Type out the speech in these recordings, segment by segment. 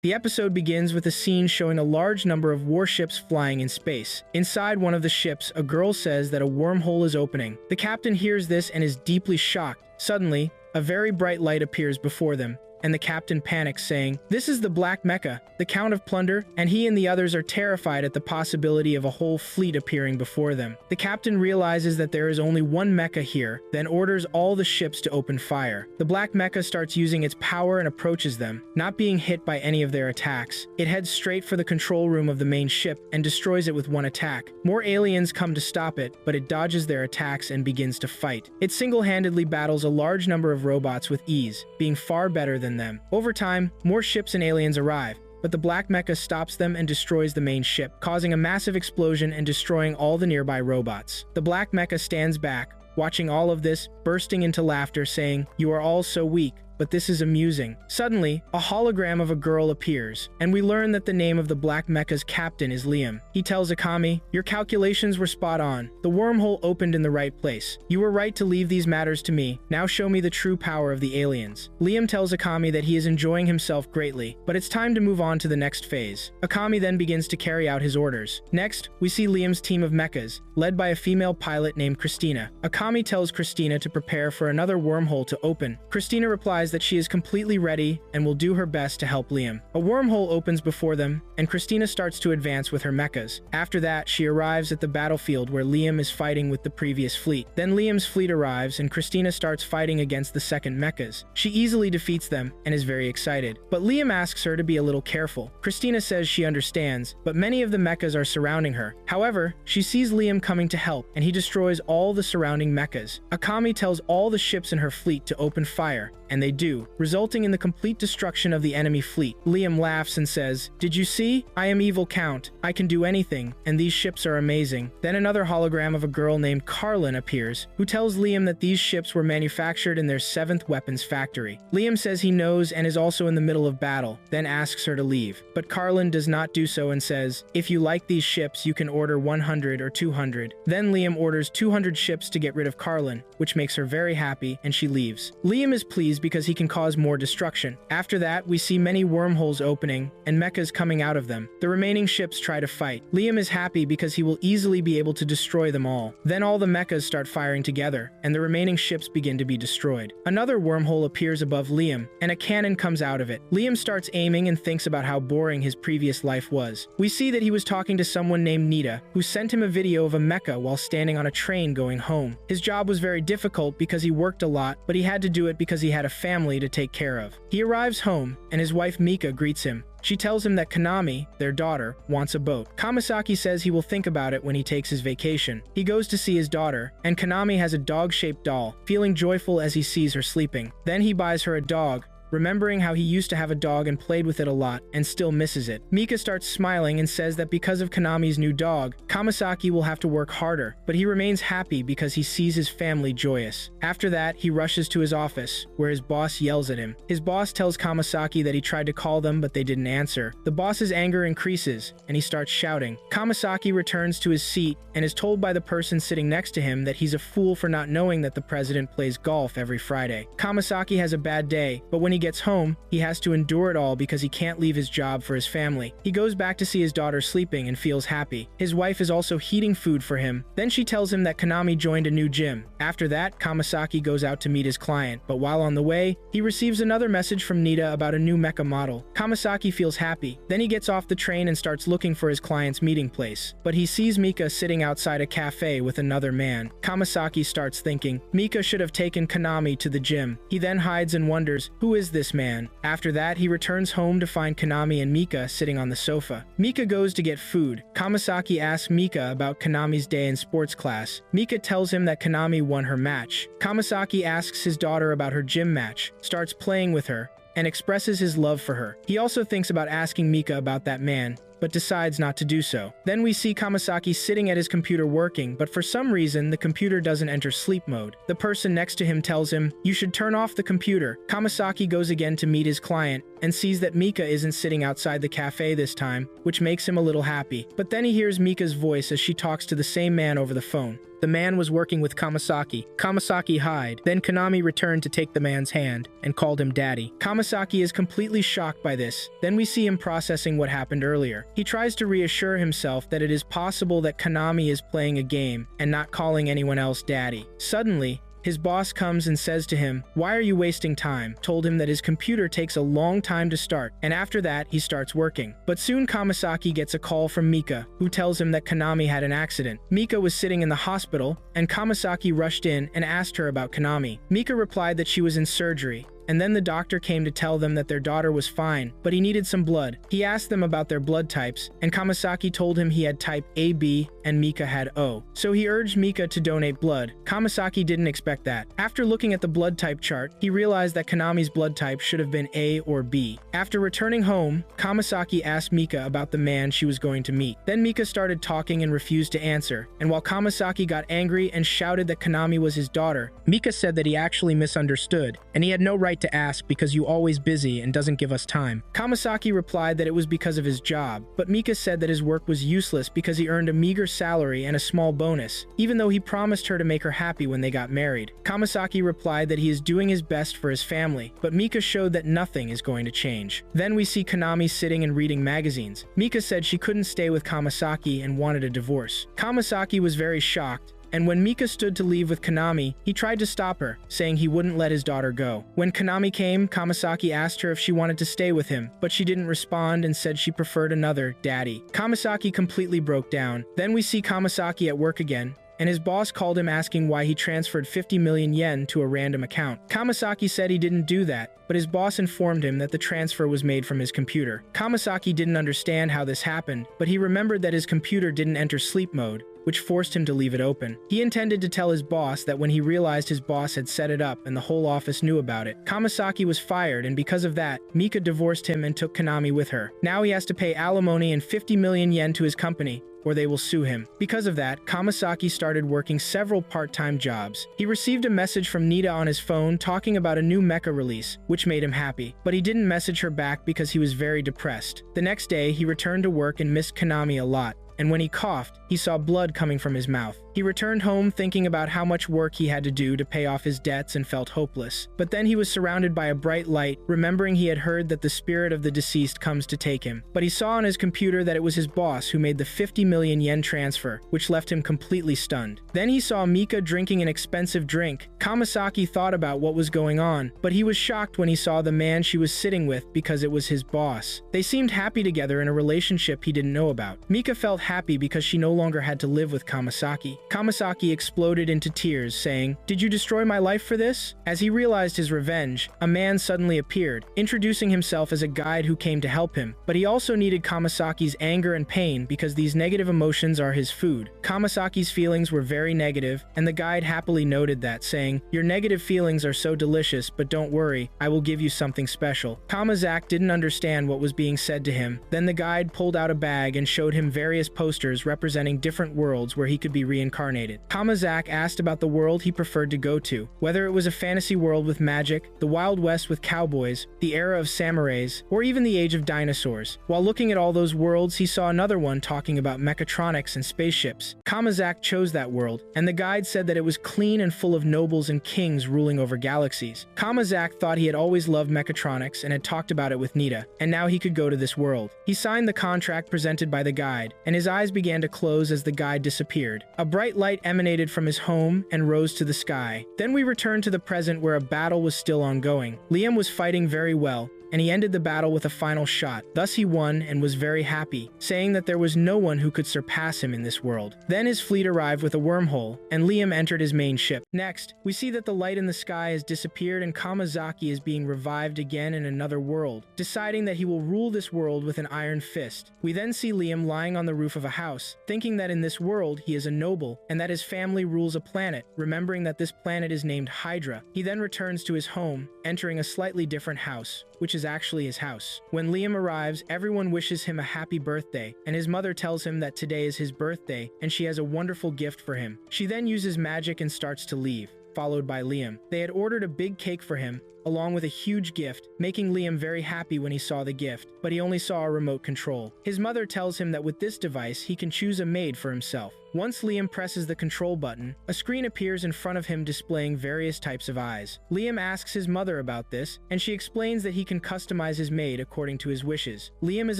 The episode begins with a scene showing a large number of warships flying in space. Inside one of the ships, a girl says that a wormhole is opening. The captain hears this and is deeply shocked. Suddenly, a very bright light appears before them, and the captain panics, saying, "This is the Black Mecha, the Count of Plunder," and he and the others are terrified at the possibility of a whole fleet appearing before them. The captain realizes that there is only one mecha here, then orders all the ships to open fire. The Black Mecha starts using its power and approaches them, not being hit by any of their attacks. It heads straight for the control room of the main ship and destroys it with one attack. More aliens come to stop it, but it dodges their attacks and begins to fight. It single-handedly battles a large number of robots with ease, being far better than them. Over time, more ships and aliens arrive, but the Black Mecha stops them and destroys the main ship, causing a massive explosion and destroying all the nearby robots. The Black Mecha stands back, watching all of this, bursting into laughter, saying, "You are all so weak, but this is amusing." Suddenly, a hologram of a girl appears, and we learn that the name of the Black Mecha's captain is Liam. He tells Akami, "Your calculations were spot on. The wormhole opened in the right place. You were right to leave these matters to me. Now show me the true power of the aliens." Liam tells Akami that he is enjoying himself greatly, but it's time to move on to the next phase. Akami then begins to carry out his orders. Next, we see Liam's team of mechas, led by a female pilot named Christina. Akami tells Christina to prepare for another wormhole to open. Christina replies that she is completely ready and will do her best to help Liam. A wormhole opens before them, and Christina starts to advance with her mechas. After that, she arrives at the battlefield where Liam is fighting with the previous fleet. Then Liam's fleet arrives, and Christina starts fighting against the second mechas. She easily defeats them and is very excited, but Liam asks her to be a little careful. Christina says she understands, but many of the mechas are surrounding her. However, she sees Liam coming to help, and he destroys all the surrounding mechas. Akami tells all the ships in her fleet to open fire, and they do, resulting in the complete destruction of the enemy fleet. Liam laughs and says, "Did you see? I am Evil Count. I can do anything, and these ships are amazing." Then another hologram of a girl named Carlin appears, who tells Liam that these ships were manufactured in their 7th weapons factory. Liam says he knows and is also in the middle of battle, then asks her to leave. But Carlin does not do so and says, "If you like these ships, you can order 100 or 200. Then Liam orders 200 ships to get rid of Carlin, which makes her very happy, and she leaves. Liam is pleased because he can cause more destruction. After that, we see many wormholes opening and mechas coming out of them. The remaining ships try to fight. Liam is happy because he will easily be able to destroy them all. Then all the mechas start firing together, and the remaining ships begin to be destroyed. Another wormhole appears above Liam, and a cannon comes out of it. Liam starts aiming and thinks about how boring his previous life was. We see that he was talking to someone named Nita, who sent him a video of a mecha while standing on a train going home. His job was very difficult because he worked a lot, but he had to do it because he had a family to take care of. He arrives home, and his wife Mika greets him. She tells him that Konami, their daughter, wants a boat. Kamasaki says he will think about it when he takes his vacation. He goes to see his daughter, and Konami has a dog-shaped doll, feeling joyful as he sees her sleeping. Then he buys her a dog, remembering how he used to have a dog and played with it a lot and still misses it. Mika starts smiling and says that because of Konami's new dog, Kamasaki will have to work harder, but he remains happy because he sees his family joyous. After that, he rushes to his office, where his boss yells at him. His boss tells Kamasaki that he tried to call them but they didn't answer. The boss's anger increases, and he starts shouting. Kamasaki returns to his seat and is told by the person sitting next to him that he's a fool for not knowing that the president plays golf every Friday. Kamasaki has a bad day, but when he gets home, he has to endure it all because he can't leave his job for his family. He goes back to see his daughter sleeping and feels happy. His wife is also heating food for him. Then she tells him that Konami joined a new gym. After that, Kamasaki goes out to meet his client, but while on the way, he receives another message from Nita about a new mecha model. Kamasaki feels happy. Then he gets off the train and starts looking for his client's meeting place. But he sees Mika sitting outside a cafe with another man. Kamasaki starts thinking, Mika should have taken Konami to the gym. He then hides and wonders, who is this man? After that, he returns home to find Konami and Mika sitting on the sofa. Mika goes to get food. Kamasaki asks Mika about Konami's day in sports class. Mika tells him that Konami won her match. Kamasaki asks his daughter about her gym match, starts playing with her, and expresses his love for her. He also thinks about asking Mika about that man, but decides not to do so. Then we see Kamasaki sitting at his computer working, but for some reason, the computer doesn't enter sleep mode. The person next to him tells him, you should turn off the computer. Kamasaki goes again to meet his client, and sees that Mika isn't sitting outside the cafe this time, which makes him a little happy. But then he hears Mika's voice as she talks to the same man over the phone. The man was working with Kamasaki. Kamasaki hid. Then Konami returned to take the man's hand and called him daddy. Kamasaki is completely shocked by this. Then we see him processing what happened earlier. He tries to reassure himself that it is possible that Konami is playing a game and not calling anyone else daddy. Suddenly, his boss comes and says to him, "Why are you wasting time?" Told him that his computer takes a long time to start, and after that, he starts working. But soon Kamasaki gets a call from Mika, who tells him that Konami had an accident. Mika was sitting in the hospital, and Kamasaki rushed in and asked her about Konami. Mika replied that she was in surgery, and then the doctor came to tell them that their daughter was fine, but he needed some blood. He asked them about their blood types, and Kamasaki told him he had type AB and Mika had O. So he urged Mika to donate blood. Kamasaki didn't expect that. After looking at the blood type chart, he realized that Konami's blood type should have been A or B. After returning home, Kamasaki asked Mika about the man she was going to meet. Then Mika started talking and refused to answer, and while Kamasaki got angry and shouted that Konami was his daughter, Mika said that he actually misunderstood, and he had no right to ask because you always busy and doesn't give us time. Kamasaki replied that it was because of his job, but Mika said that his work was useless because he earned a meager salary and a small bonus, even though he promised her to make her happy when they got married. Kamasaki replied that he is doing his best for his family, but Mika showed that nothing is going to change. Then we see Konami sitting and reading magazines. Mika said she couldn't stay with Kamasaki and wanted a divorce. Kamasaki was very shocked, and when Mika stood to leave with Konami, he tried to stop her, saying he wouldn't let his daughter go. When Konami came, Kamasaki asked her if she wanted to stay with him, but she didn't respond and said she preferred another daddy. Kamasaki completely broke down. Then we see Kamasaki at work again, and his boss called him asking why he transferred 50 million yen to a random account. Kamasaki said he didn't do that, but his boss informed him that the transfer was made from his computer. Kamasaki didn't understand how this happened, but he remembered that his computer didn't enter sleep mode, which forced him to leave it open. He intended to tell his boss that when he realized his boss had set it up and the whole office knew about it. Kamasaki was fired, and because of that, Mika divorced him and took Konami with her. Now he has to pay alimony and 50 million yen to his company, or they will sue him. Because of that, Kamasaki started working several part-time jobs. He received a message from Nita on his phone talking about a new mecha release, which made him happy, but he didn't message her back because he was very depressed. The next day, he returned to work and missed Konami a lot, and when he coughed, he saw blood coming from his mouth. He returned home thinking about how much work he had to do to pay off his debts and felt hopeless. But then he was surrounded by a bright light, remembering he had heard that the spirit of the deceased comes to take him. But he saw on his computer that it was his boss who made the 50 million yen transfer, which left him completely stunned. Then he saw Mika drinking an expensive drink. Kamasaki thought about what was going on, but he was shocked when he saw the man she was sitting with because it was his boss. They seemed happy together in a relationship he didn't know about. Mika felt happy because she no longer had to live with Kamasaki. Kamasaki exploded into tears, saying, "Did you destroy my life for this?" As he realized his revenge, a man suddenly appeared, introducing himself as a guide who came to help him. But he also needed Kamasaki's anger and pain because these negative emotions are his food. Kamasaki's feelings were very negative, and the guide happily noted that, saying, "Your negative feelings are so delicious, but don't worry, I will give you something special." Kamazak didn't understand what was being said to him. Then the guide pulled out a bag and showed him various posters representing different worlds where he could be reincarnated. Kamazak asked about the world he preferred to go to, whether it was a fantasy world with magic, the Wild West with cowboys, the era of samurais, or even the age of dinosaurs. While looking at all those worlds, he saw another one talking about mechatronics and spaceships. Kamazak chose that world, and the guide said that it was clean and full of nobles and kings ruling over galaxies. Kamazak thought he had always loved mechatronics and had talked about it with Nita, and now he could go to this world. He signed the contract presented by the guide, and his eyes began to close as the guide disappeared. A bright light emanated from his home and rose to the sky. Then we returned to the present where a battle was still ongoing. Liam was fighting very well, and he ended the battle with a final shot. Thus he won and was very happy, saying that there was no one who could surpass him in this world. Then his fleet arrived with a wormhole, and Liam entered his main ship. Next, we see that the light in the sky has disappeared and Kamazaki is being revived again in another world, deciding that he will rule this world with an iron fist. We then see Liam lying on the roof of a house, thinking that in this world he is a noble, and that his family rules a planet, remembering that this planet is named Hydra. He then returns to his home, entering a slightly different house, which is actually his house. When Liam arrives, everyone wishes him a happy birthday, and his mother tells him that today is his birthday and she has a wonderful gift for him. She then uses magic and starts to leave. followed by Liam. They had ordered a big cake for him, along with a huge gift, making Liam very happy when he saw the gift, but he only saw a remote control. His mother tells him that with this device, he can choose a maid for himself. Once Liam presses the control button, a screen appears in front of him displaying various types of eyes. Liam asks his mother about this, and she explains that he can customize his maid according to his wishes. Liam is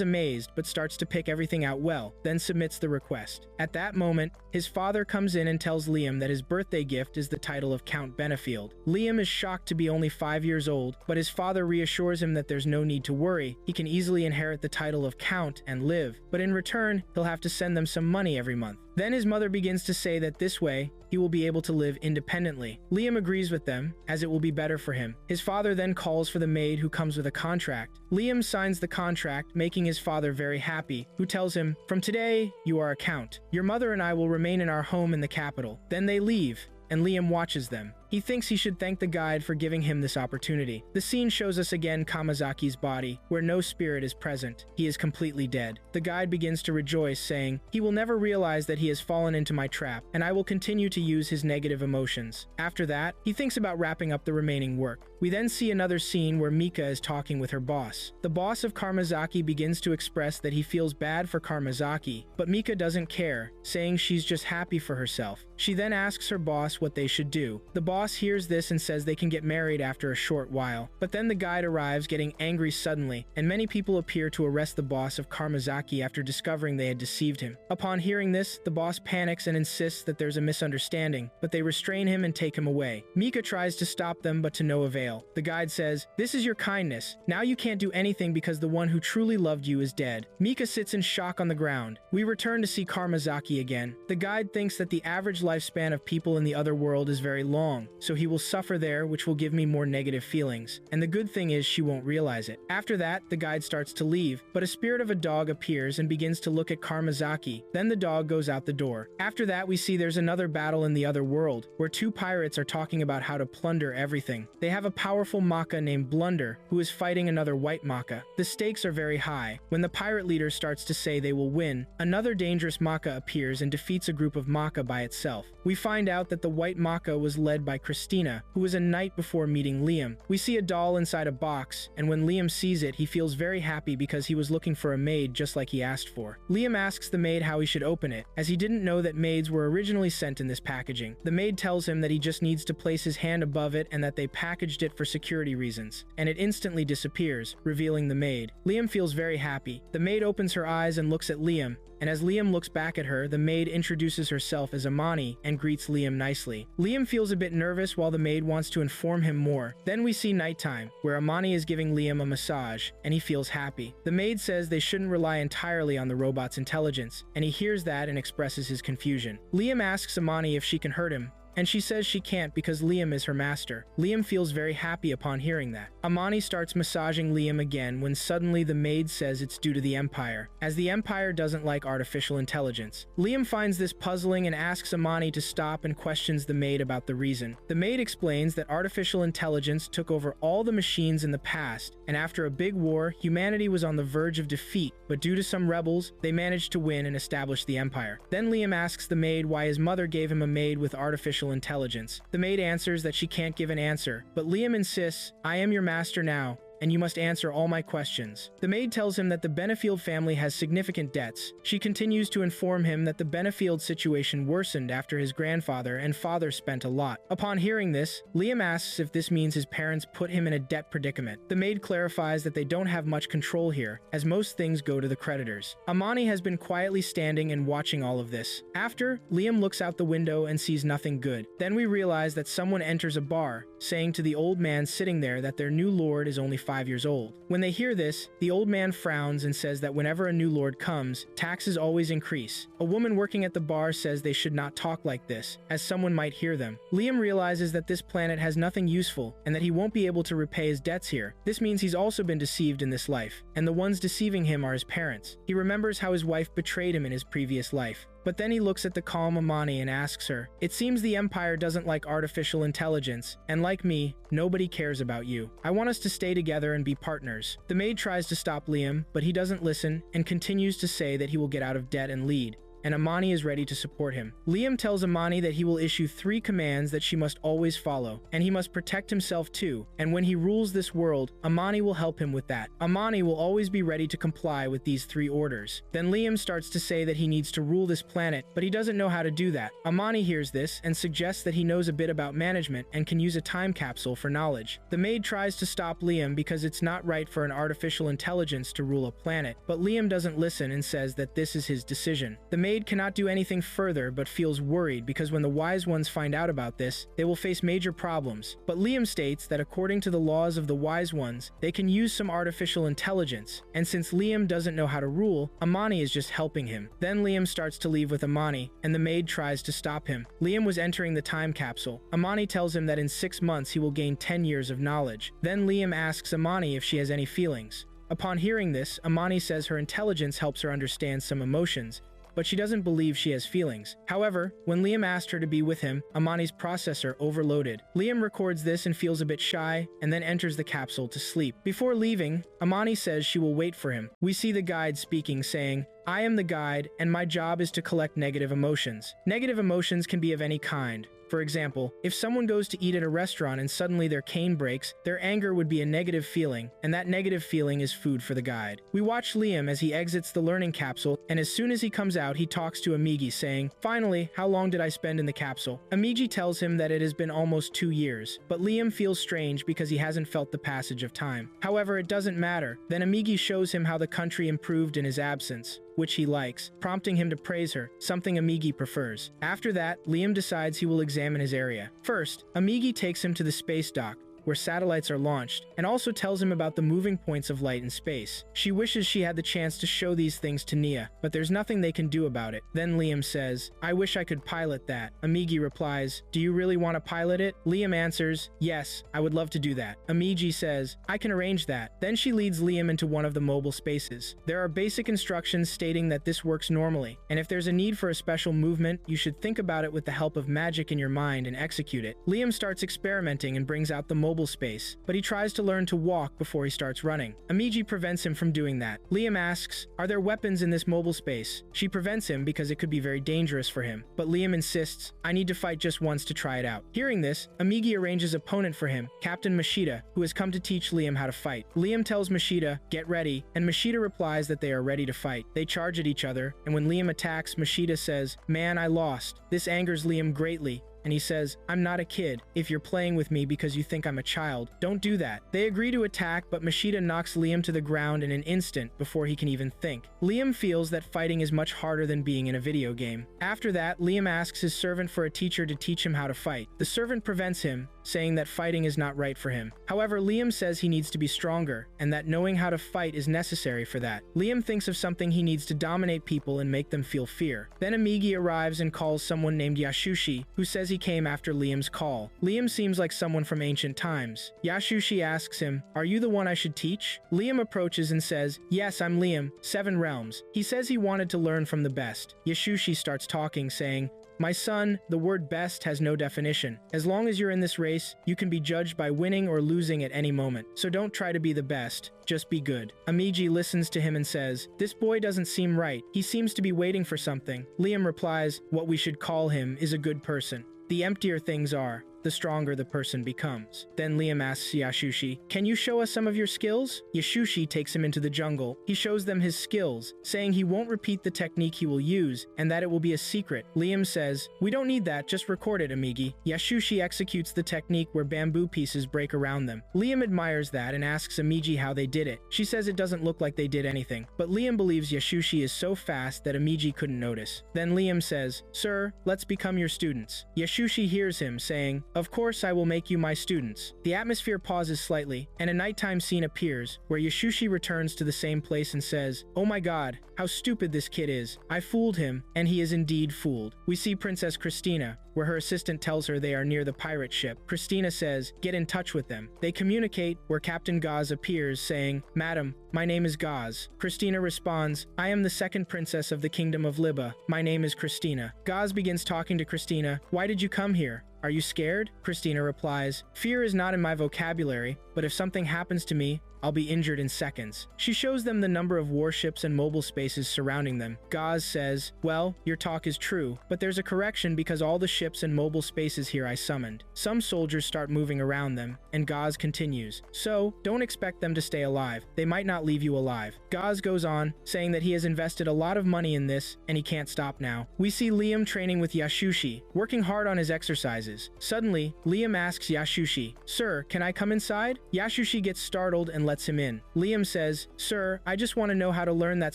amazed, but starts to pick everything out well, then submits the request. At that moment, his father comes in and tells Liam that his birthday gift is the title of Count Benefield. Liam is shocked to be only 5 years old, but his father reassures him that there's no need to worry, he can easily inherit the title of Count and live, but in return, he'll have to send them some money every month. Then his mother begins to say that this way, he will be able to live independently. Liam agrees with them, as it will be better for him. His father then calls for the maid who comes with a contract. Liam signs the contract, making his father very happy, who tells him, "From today, you are a count. Your mother and I will remain in our home in the capital." Then they leave, and Liam watches them. He thinks he should thank the guide for giving him this opportunity. The scene shows us again Kamazaki's body, where no spirit is present. He is completely dead. The guide begins to rejoice, saying, "He will never realize that he has fallen into my trap, and I will continue to use his negative emotions." After that, he thinks about wrapping up the remaining work. We then see another scene where Mika is talking with her boss. The boss of Karmazaki begins to express that he feels bad for Karmazaki, but Mika doesn't care, saying she's just happy for herself. She then asks her boss what they should do. The boss hears this and says they can get married after a short while. But then the guide arrives, getting angry suddenly, and many people appear to arrest the boss of Karmazaki after discovering they had deceived him. Upon hearing this, the boss panics and insists that there's a misunderstanding, but they restrain him and take him away. Mika tries to stop them, but to no avail. The guide says, "This is your kindness. Now you can't do anything because the one who truly loved you is dead." Mika sits in shock on the ground. We return to see Karmazaki again. The guide thinks that the average lifespan of people in the other world is very long, so he will suffer there, which will give me more negative feelings. And the good thing is she won't realize it. After that, the guide starts to leave, but a spirit of a dog appears and begins to look at Karmazaki. Then the dog goes out the door. After that, we see there's another battle in the other world, where two pirates are talking about how to plunder everything. They have a powerful Maka named Blunder, who is fighting another white Maka. The stakes are very high. When the pirate leader starts to say they will win, another dangerous Maka appears and defeats a group of Maka by itself. We find out that the white Maka was led by Christina, who was a knight before meeting Liam. We see a doll inside a box, and when Liam sees it, he feels very happy because he was looking for a maid just like he asked for. Liam asks the maid how he should open it, as he didn't know that maids were originally sent in this packaging. The maid tells him that he just needs to place his hand above it and that they packaged it for security reasons, and it instantly disappears, revealing the maid. Liam feels very happy. The maid opens her eyes and looks at Liam, and as Liam looks back at her, the maid introduces herself as Amani and greets Liam nicely. Liam feels a bit nervous while the maid wants to inform him more. Then we see nighttime, where Amani is giving Liam a massage, and he feels happy. The maid says they shouldn't rely entirely on the robot's intelligence, and he hears that and expresses his confusion. Liam asks Amani if she can hurt him, and she says she can't because Liam is her master. Liam feels very happy upon hearing that. Amani starts massaging Liam again when suddenly the maid says it's due to the Empire, as the Empire doesn't like artificial intelligence. Liam finds this puzzling and asks Amani to stop and questions the maid about the reason. The maid explains that artificial intelligence took over all the machines in the past, and after a big war, humanity was on the verge of defeat, but due to some rebels, they managed to win and establish the Empire. Then Liam asks the maid why his mother gave him a maid with artificial intelligence. The maid answers that she can't give an answer, but Liam insists, "I am your master now, and you must answer all my questions." The maid tells him that the Benefield family has significant debts. She continues to inform him that the Benefield situation worsened after his grandfather and father spent a lot. Upon hearing this, Liam asks if this means his parents put him in a debt predicament. The maid clarifies that they don't have much control here, as most things go to the creditors. Amani has been quietly standing and watching all of this. After, Liam looks out the window and sees nothing good. Then we realize that someone enters a bar, saying to the old man sitting there that their new lord is only 5 years old. When they hear this, the old man frowns and says that whenever a new lord comes, taxes always increase. A woman working at the bar says they should not talk like this, as someone might hear them. Liam realizes that this planet has nothing useful and that he won't be able to repay his debts here. This means he's also been deceived in this life, and the ones deceiving him are his parents. He remembers how his wife betrayed him in his previous life. But then he looks at the calm Amani and asks her, "It seems the Empire doesn't like artificial intelligence, and like me, nobody cares about you. I want us to stay together and be partners." The maid tries to stop Liam, but he doesn't listen and continues to say that he will get out of debt and lead. and Amani is ready to support him. Liam tells Amani that he will issue 3 commands that she must always follow, and he must protect himself too, and when he rules this world, Amani will help him with that. Amani will always be ready to comply with these 3 orders. Then Liam starts to say that he needs to rule this planet, but he doesn't know how to do that. Amani hears this and suggests that he knows a bit about management and can use a time capsule for knowledge. The maid tries to stop Liam because it's not right for an artificial intelligence to rule a planet, but Liam doesn't listen and says that this is his decision. The maid cannot do anything further but feels worried because when the wise ones find out about this, they will face major problems. But Liam states that according to the laws of the wise ones, they can use some artificial intelligence, and since Liam doesn't know how to rule, Amani is just helping him. Then Liam starts to leave with Amani, and the maid tries to stop him. Liam was entering the time capsule. Amani tells him that in 6 months he will gain 10 years of knowledge. Then Liam asks Amani if she has any feelings. Upon hearing this, Amani says her intelligence helps her understand some emotions, but she doesn't believe she has feelings. However, when Liam asked her to be with him, Amani's processor overloaded. Liam records this and feels a bit shy, and then enters the capsule to sleep. Before leaving, Amani says she will wait for him. We see the guide speaking, saying, "I am the guide, and my job is to collect negative emotions." Negative emotions can be of any kind. For example, if someone goes to eat at a restaurant and suddenly their cane breaks, their anger would be a negative feeling, and that negative feeling is food for the guide. We watch Liam as he exits the learning capsule, and as soon as he comes out, he talks to Amigi, saying, "Finally, how long did I spend in the capsule?" Amigi tells him that it has been almost 2 years, but Liam feels strange because he hasn't felt the passage of time. However, it doesn't matter. Then Amigi shows him how the country improved in his absence, which he likes, prompting him to praise her, something Amigi prefers. After that, Liam decides he will examine his area. First, Amigi takes him to the space dock, where satellites are launched, and also tells him about the moving points of light in space. She wishes she had the chance to show these things to Nia, but there's nothing they can do about it. Then Liam says, "I wish I could pilot that." Amigi replies, "Do you really want to pilot it?" Liam answers, "Yes, I would love to do that." Amigi says, "I can arrange that." Then she leads Liam into one of the mobile spaces. There are basic instructions stating that this works normally, and if there's a need for a special movement, you should think about it with the help of magic in your mind and execute it. Liam starts experimenting and brings out the mobile space, but he tries to learn to walk before he starts running. Amigi prevents him from doing that. Liam asks, "Are there weapons in this mobile space?" She prevents him because it could be very dangerous for him, but Liam insists, "I need to fight just once to try it out." Hearing this, Amigi arranges an opponent for him, Captain Mashita, who has come to teach Liam how to fight. Liam tells Mashita, "Get ready," and Mashita replies that they are ready to fight. They charge at each other, and when Liam attacks, Mashita says, "Man, I lost." This angers Liam greatly, and he says, "I'm not a kid. If you're playing with me because you think I'm a child, don't do that." They agree to attack, but Mashita knocks Liam to the ground in an instant before he can even think. Liam feels that fighting is much harder than being in a video game. After that, Liam asks his servant for a teacher to teach him how to fight. The servant prevents him, saying that fighting is not right for him. However, Liam says he needs to be stronger, and that knowing how to fight is necessary for that. Liam thinks of something he needs to dominate people and make them feel fear. Then Amigi arrives and calls someone named Yashushi, who says he came after Liam's call. Liam seems like someone from ancient times. Yashushi asks him, "Are you the one I should teach?" Liam approaches and says, "Yes, I'm Liam, 7 realms." He says he wanted to learn from the best. Yashushi starts talking, saying, "My son, the word best has no definition. As long as you're in this race, you can be judged by winning or losing at any moment. So don't try to be the best, just be good." Amigi listens to him and says, "This boy doesn't seem right. He seems to be waiting for something." Liam replies, "What we should call him is a good person. The emptier things are, the stronger the person becomes." Then Liam asks Yashushi, "Can you show us some of your skills?" Yashushi takes him into the jungle. He shows them his skills, saying he won't repeat the technique he will use, and that it will be a secret. Liam says, "We don't need that, just record it, Amigi." Yashushi executes the technique where bamboo pieces break around them. Liam admires that and asks Amigi how they did it. She says it doesn't look like they did anything, but Liam believes Yashushi is so fast that Amigi couldn't notice. Then Liam says, "Sir, let's become your students." Yashushi hears him, saying, "Of course I will make you my students." The atmosphere pauses slightly, and a nighttime scene appears, where Yashushi returns to the same place and says, "Oh my god, how stupid this kid is. I fooled him, and he is indeed fooled." We see Princess Christina, where her assistant tells her they are near the pirate ship. Christina says, "Get in touch with them." They communicate, where Captain Gaz appears, saying, "Madam, my name is Gaz." Christina responds, "I am the second princess of the kingdom of Liba. My name is Christina." Gaz begins talking to Christina. "Why did you come here? Are you scared?" Christina replies, "Fear is not in my vocabulary, but if something happens to me, I'll be injured in seconds. She shows them the number of warships and mobile spaces surrounding them. Gaz says, well, your talk is true, but there's a correction because all the ships and mobile spaces here I summoned. Some soldiers start moving around them, and Gaz continues, so don't expect them to stay alive. They might not leave you alive. Gaz goes on, saying that he has invested a lot of money in this, and he can't stop now. We see Liam training with Yashushi, working hard on his exercises. Suddenly, Liam asks Yashushi, Sir, can I come inside? Yashushi gets startled and lets him in. Liam says, Sir, I just want to know how to learn that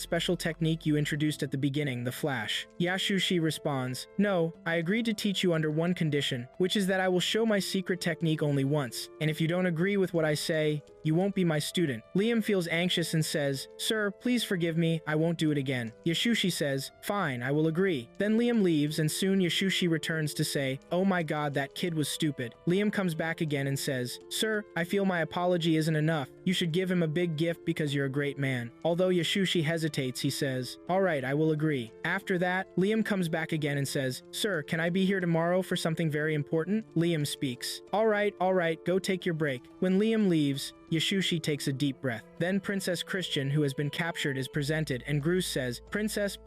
special technique you introduced at the beginning, the flash. Yashushi responds, No, I agreed to teach you under one condition, which is that I will show my secret technique only once, and if you don't agree with what I say, you won't be my student. Liam feels anxious and says, Sir, please forgive me, I won't do it again. Yashushi says, Fine, I will agree. Then Liam leaves and soon Yashushi returns to say, Oh my god, that kid was stupid. Liam comes back again and says, Sir, I feel my apology isn't enough. You should give him a big gift because you're a great man. Although Yashushi hesitates, he says, Alright, I will agree. After that, Liam comes back again and says, Sir, can I be here tomorrow for something very important? Liam speaks. Alright, go take your break. When Liam leaves, Yashushi takes a deep breath. Then Princess Christian, who has been captured, is presented, and Gruce says, Princess,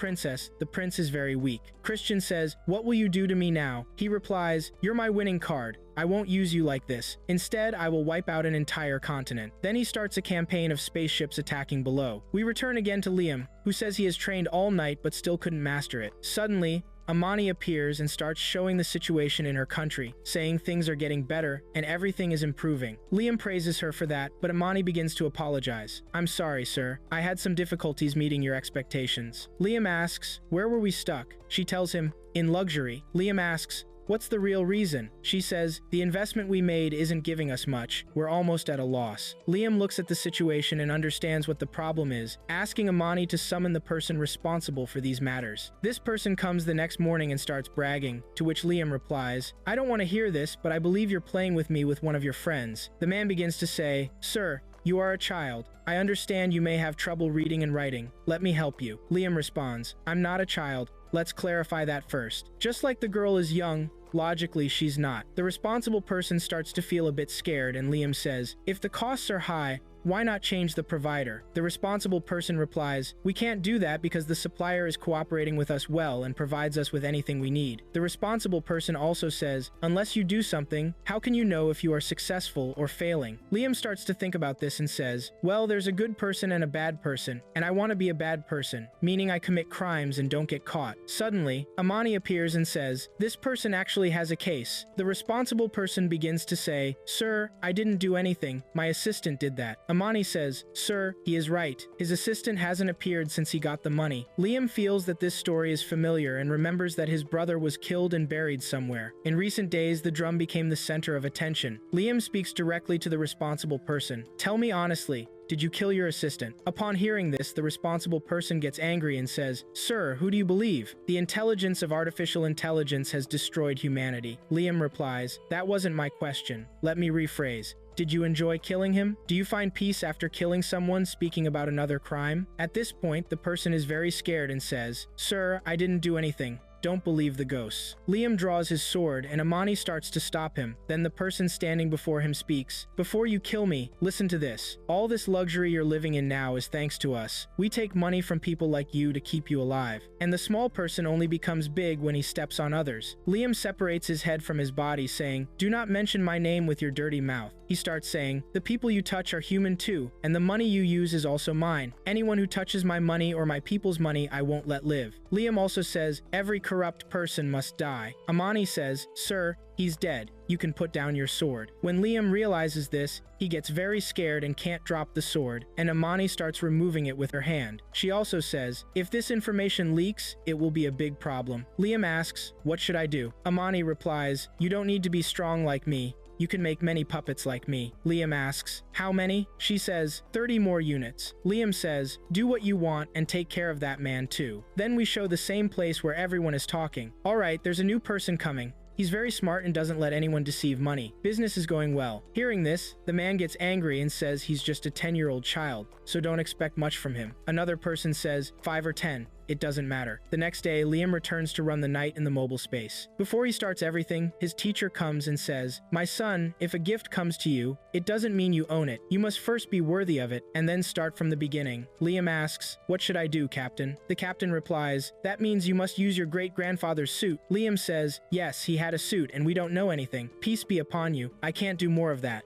the prince is very weak. Christian says, What will you do to me now? He replies, You're my winning card. I won't use you like this. Instead, I will wipe out an entire continent. Then he starts a campaign of spaceships attacking below. We return again to Liam, who says he has trained all night but still couldn't master it. Suddenly, Amani appears and starts showing the situation in her country, saying things are getting better and everything is improving. Liam praises her for that, but Amani begins to apologize. I'm sorry, sir. I had some difficulties meeting your expectations. Liam asks, where were we stuck? She tells him, in luxury. Liam asks, what's the real reason? She says, the investment we made isn't giving us much. We're almost at a loss. Liam looks at the situation and understands what the problem is, asking Amani to summon the person responsible for these matters. This person comes the next morning and starts bragging, to which Liam replies, I don't want to hear this, but I believe you're playing with me with one of your friends. The man begins to say, Sir, you are a child. I understand you may have trouble reading and writing. Let me help you. Liam responds, I'm not a child. Let's clarify that first. Just like the girl is young, logically, she's not. The responsible person starts to feel a bit scared, and Liam says, if the costs are high, why not change the provider? The responsible person replies, we can't do that because the supplier is cooperating with us well and provides us with anything we need. The responsible person also says, unless you do something, how can you know if you are successful or failing? Liam starts to think about this and says, well, there's a good person and a bad person, and I want to be a bad person, meaning I commit crimes and don't get caught. Suddenly, Amani appears and says, this person actually has a case. The responsible person begins to say, sir, I didn't do anything. My assistant did that. Amani says, sir, he is right. His assistant hasn't appeared since he got the money. Liam feels that this story is familiar and remembers that his brother was killed and buried somewhere. In recent days, the drum became the center of attention. Liam speaks directly to the responsible person. Tell me honestly, did you kill your assistant? Upon hearing this, the responsible person gets angry and says, Sir, who do you believe? The intelligence of artificial intelligence has destroyed humanity. Liam replies, that wasn't my question. Let me rephrase. Did you enjoy killing him? Do you find peace after killing someone, speaking about another crime? At this point, the person is very scared and says, Sir, I didn't do anything. Don't believe the ghosts. Liam draws his sword and Amani starts to stop him. Then the person standing before him speaks. Before you kill me, listen to this. All this luxury you're living in now is thanks to us. We take money from people like you to keep you alive. And the small person only becomes big when he steps on others. Liam separates his head from his body, saying, do not mention my name with your dirty mouth. He starts saying, the people you touch are human too, and the money you use is also mine. Anyone who touches my money or my people's money, I won't let live. Liam also says, every corrupt person must die. Amani says, sir, he's dead. You can put down your sword. When Liam realizes this, he gets very scared and can't drop the sword, and Amani starts removing it with her hand. She also says, if this information leaks, it will be a big problem. Liam asks, what should I do? Amani replies, you don't need to be strong like me. You can make many puppets like me. Liam asks, how many? She says, 30 more units. Liam says, do what you want and take care of that man too. Then we show the same place where everyone is talking. Alright, there's a new person coming. He's very smart and doesn't let anyone deceive money. Business is going well. Hearing this, the man gets angry and says he's just a 10-year-old child, so don't expect much from him. Another person says, 5 or 10. it doesn't matter. The next day, Liam returns to run the night in the mobile space. Before he starts everything, his teacher comes and says, "My son, if a gift comes to you, it doesn't mean you own it. You must first be worthy of it, and then start from the beginning." Liam asks, "What should I do, Captain?" The captain replies, "That means you must use your great-grandfather's suit." Liam says, "Yes, he had a suit, and we don't know anything. Peace be upon you. I can't do more of that."